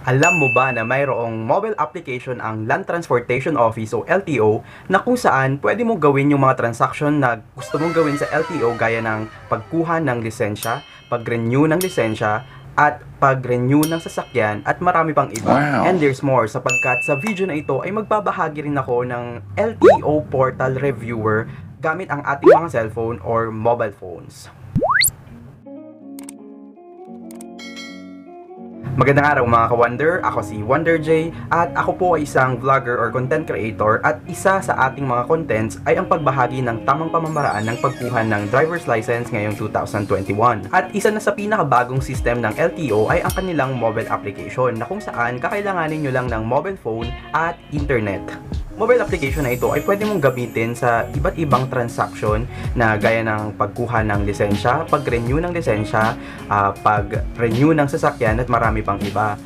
Alam mo ba na mayroong mobile application ang Land Transportation Office o LTO na kung saan pwede mong gawin yung mga transaction na gusto mong gawin sa LTO gaya ng pagkuha ng lisensya, pag-renew ng lisensya, at pag-renew ng sasakyan at marami pang iba. Wow. And there's more sapagkat sa video na ito ay magbabahagi rin ako ng LTO Portal Reviewer gamit ang ating mga cellphone or mobile phones. Magandang araw mga ka-Wonder, ako si Wonder J at ako po ay isang vlogger or content creator at isa sa ating mga contents ay ang pagbahagi ng tamang pamamaraan ng pagkuha ng driver's license ngayong 2021. At isa na sa pinakabagong system ng LTO ay ang kanilang mobile application na kung saan kakailanganin nyo lang ng mobile phone at internet. Mobile application na ito ay pwede mong gamitin sa iba't ibang transaction na gaya ng pagkuha ng lisensya, pag-renew ng lisensya, pag-renew ng sasakyan at marami pang iba.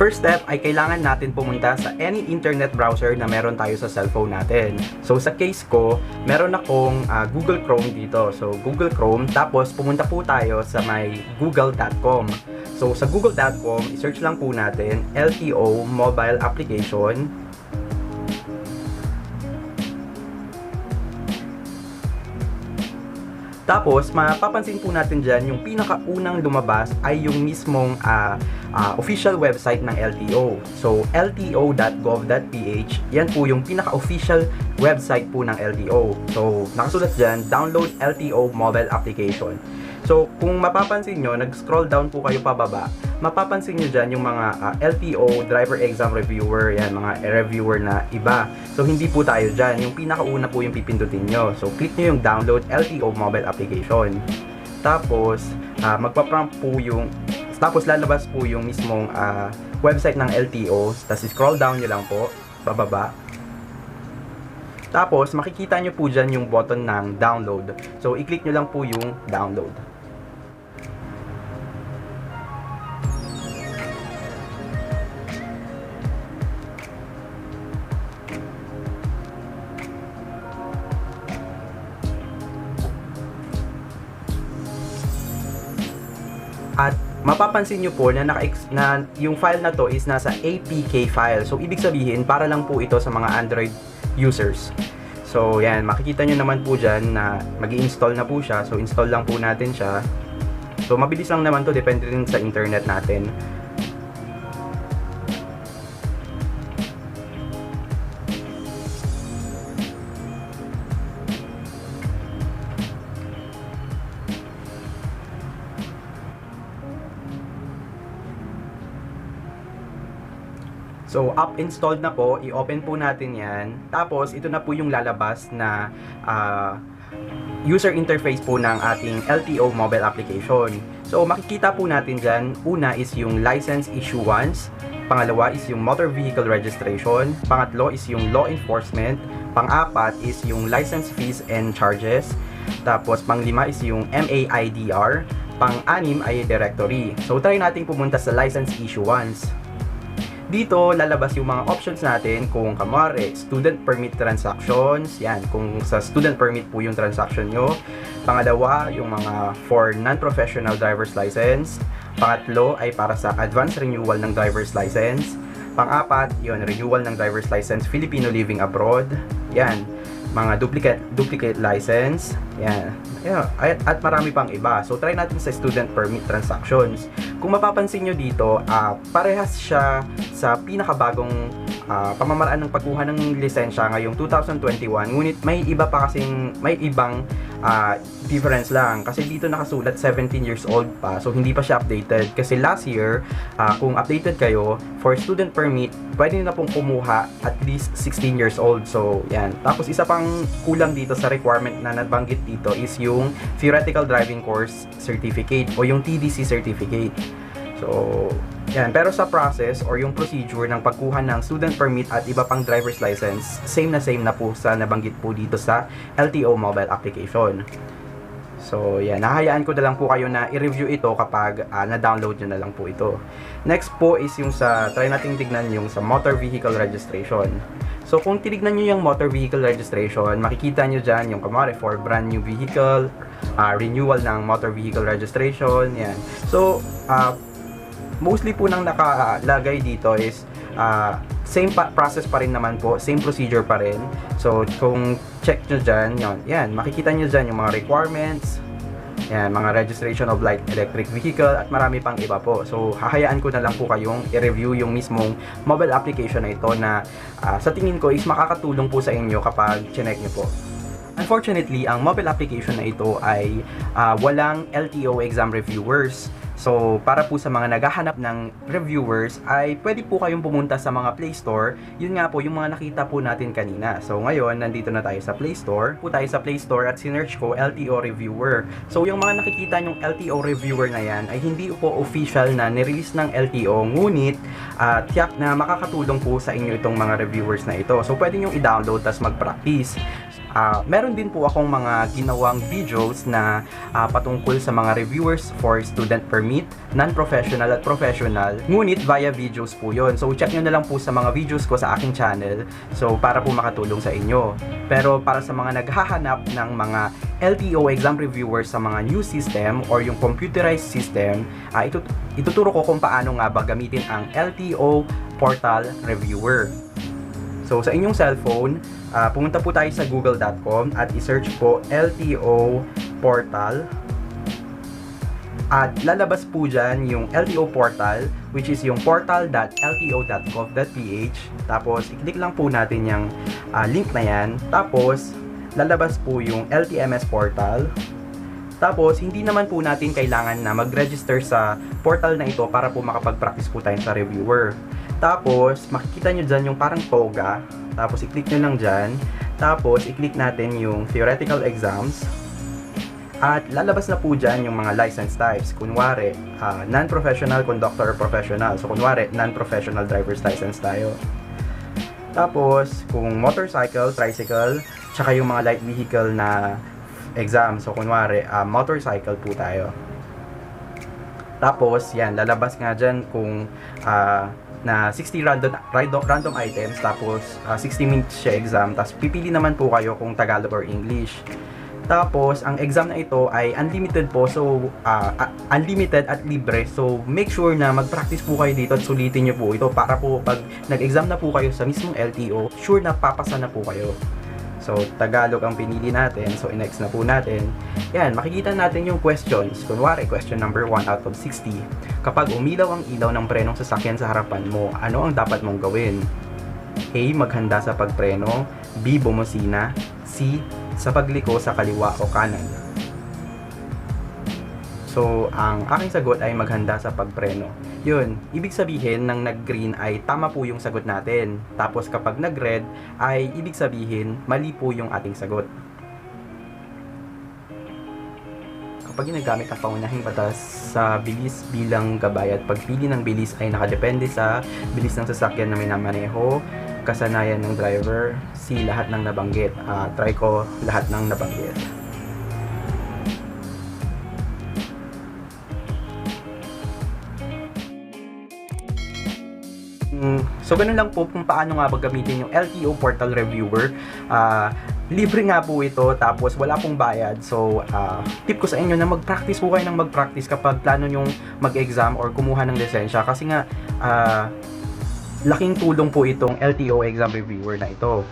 First step ay kailangan natin pumunta sa any internet browser na meron tayo sa cellphone natin. So sa case ko, meron akong Google Chrome dito. So Google Chrome, tapos pumunta po tayo sa may google.com. So sa google.com, i-search lang po natin LTO mobile application. Tapos, mapapansin po natin dyan, yung pinakaunang lumabas ay yung mismong official website ng LTO. So, lto.gov.ph, yan po yung pinaka-official website po ng LTO. So, nakasulat dyan, download LTO mobile application. So, kung mapapansin nyo, nag-scroll down po kayo pababa, mapapansin nyo dyan yung mga LTO driver exam reviewer, yan, mga reviewer na iba. So, hindi po tayo dyan. Yung pinakauna po yung pipindutin nyo. So, click nyo yung download LTO mobile application. Tapos, magpa-prompt po yung, tapos lalabas po yung mismong website ng LTO. Tapos, scroll down nyo lang po, pababa. Tapos, makikita nyo po dyan yung button ng download. So, i-click nyo lang po yung download. At mapapansin nyo po na, yung file na to is nasa APK file. So, ibig sabihin, para lang po ito sa mga Android users. So, yan. Makikita nyo naman po dyan na mag-i-install na po siya. So, install lang po natin siya. So, mabilis lang naman to. Depende rin sa internet natin. So, up installed na po, i-open po natin yan. Tapos, ito na po yung lalabas na user interface po ng ating LTO mobile application. So, makikita po natin dyan, una is yung license issuance, pangalawa is yung motor vehicle registration, pangatlo is yung law enforcement, pang-apat is yung license fees and charges, tapos pang-lima is yung MAIDR, pang-anim ay directory. So, try natin pumunta sa license issuance. Dito, lalabas yung mga options natin kung kamari, student permit transactions, yan, kung sa student permit po yung transaction nyo. Pangalawa, yung mga for non-professional driver's license. Pangatlo ay para sa advance renewal ng driver's license. Pang-apat, yun, renewal ng driver's license Filipino living abroad. Yan, mga duplicate license. Yan. Yeah, at marami pang iba. So, try natin sa student permit transactions. Kung mapapansin nyo dito, parehas siya sa pinakabagong pamamaraan ng pagkuha ng lisensya ngayong 2021. Ngunit may ibang difference lang. Kasi dito nakasulat 17 years old pa. So, hindi pa siya updated. Kasi last year, kung updated kayo, for student permit, pwede na pong kumuha at least 16 years old. So, yan. Tapos, isa pang kulang dito sa requirement na nabanggit dito is yung Theoretical Driving Course Certificate o yung TDC Certificate. So, yan. Pero sa process or yung procedure ng pagkuha ng student permit at iba pang driver's license, same na po sa nabanggit po dito sa LTO mobile application. So, yan. Nahayaan ko na lang po kayo na i-review ito kapag na-download nyo na lang po ito. Next po is yung try nating tignan yung sa motor vehicle registration. So, kung tinignan nyo yung motor vehicle registration, makikita nyo dyan yung kamari for brand new vehicle, renewal ng motor vehicle registration, yan. So, mostly po nang nakalagay dito is same process pa rin naman po, same procedure pa rin. So kung check nyo dyan, yan, makikita nyo dyan yung mga requirements, yan, mga registration of light electric vehicle at marami pang iba po. So hahayaan ko na lang po kayong i-review yung mismong mobile application na ito na sa tingin ko is makakatulong po sa inyo kapag chinek nyo po. Unfortunately, ang mobile application na ito ay walang LTO exam reviewers. So, para po sa mga naghahanap ng reviewers, ay pwede po kayong pumunta sa mga Play Store. Yun nga po, yung mga nakita po natin kanina. So, ngayon, nandito na tayo sa Play Store. Po tayo sa Play Store at sinearch ko LTO reviewer. So, yung mga nakikita nyong LTO reviewer na yan ay hindi po official na nirelease ng LTO. Ngunit, tiyak na makakatulong po sa inyo itong mga reviewers na ito. So, pwede nyo i-download tas mag-practice. Meron din po akong mga ginawang videos na patungkol sa mga reviewers for student permit, non-professional at professional, ngunit via videos po yon. So check nyo na lang po sa mga videos ko sa aking channel, so para po makatulong sa inyo. Pero para sa mga naghahanap ng mga LTO exam reviewers sa mga new system or yung computerized system, ituturo ko kung paano nga ba gamitin ang LTO portal reviewer. So sa inyong cellphone, pumunta po tayo sa google.com at i-search po LTO portal. At lalabas po dyan yung LTO portal, which is yung portal.lto.gov.ph. Tapos i-click lang po natin yung link na yan. Tapos lalabas po yung LTMS portal. Tapos hindi naman po natin kailangan na mag-register sa portal na ito para po makapag-practice po tayo sa reviewer. Tapos, makikita nyo dyan yung parang toga. Tapos, i-click nyo lang dyan. Tapos, i-click natin yung theoretical exams. At lalabas na po dyan yung mga license types. Kunwari, non-professional conductor or professional. So, kunwari, non-professional driver's license tayo. Tapos, kung motorcycle, tricycle, tsaka yung mga light vehicle na exam. So, kunwari, motorcycle po tayo. Tapos, yan, lalabas nga dyan kung na 60 random items, tapos 60 minutes siya exam, tapos pipili naman po kayo kung Tagalog or English. Tapos ang exam na ito ay unlimited po, so unlimited at libre, so make sure na mag-practice po kayo dito at sulitin nyo po ito para po pag nag-exam na po kayo sa mismong LTO, sure na papasa na po kayo. So, Tagalog ang pinili natin. So, next na po natin. Yan, makikita natin yung questions. Kunwari, question number 1 out of 60. Kapag umilaw ang ilaw ng prenong sasakyan sa harapan mo, ano ang dapat mong gawin? A. Maghanda sa pagpreno. B. Bumusina. C. Sa pagliko sa kaliwa o kanan. So, ang aking sagot ay maghanda sa pagpreno. Yun, ibig sabihin ng nag-green ay tama po yung sagot natin. Tapos kapag nag-red ay ibig sabihin mali po yung ating sagot. Kapag ginagamit ang pangunahing batas sa bilis bilang gabay at pagpili ng bilis ay nakadepende sa bilis ng sasakyan na minamaneho, kasanayan ng driver, C. Lahat ng nabanggit. Try ko lahat ng nabanggit. So, ganun lang po kung paano nga ba gamitin yung LTO Portal Reviewer. Libre nga po ito, tapos wala pong bayad. So, tip ko sa inyo na mag-practice po kayo ng mag-practice kapag plano nyong mag-exam or kumuha ng lisensya. Kasi nga, laking tulong po itong LTO Exam Reviewer na ito.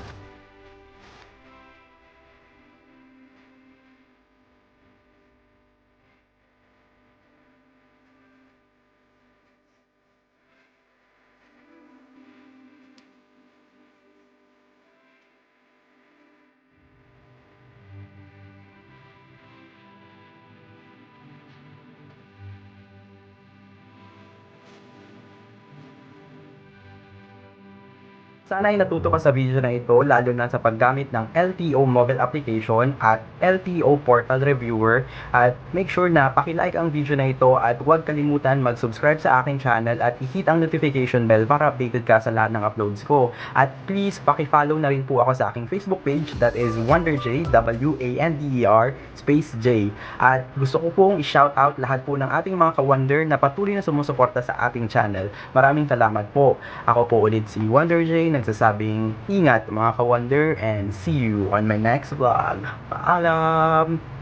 Sana ay natuto ka sa video na ito, lalo na sa paggamit ng LTO mobile application at LTO portal reviewer. At make sure na paki-like ang video na ito at huwag kalimutan mag-subscribe sa aking channel at i-hit ang notification bell para updated ka sa lahat ng uploads ko. At please paki-follow na rin po ako sa aking Facebook page, that is WonderJ, WANDER space J. At gusto ko pong i-shoutout lahat po ng ating mga ka-Wonder na patuloy na sumusuporta sa ating channel. Maraming salamat po. Ako po ulit si WonderJ, nagsasabing ingat mga ka-Wonder, and see you on my next vlog. Paalam!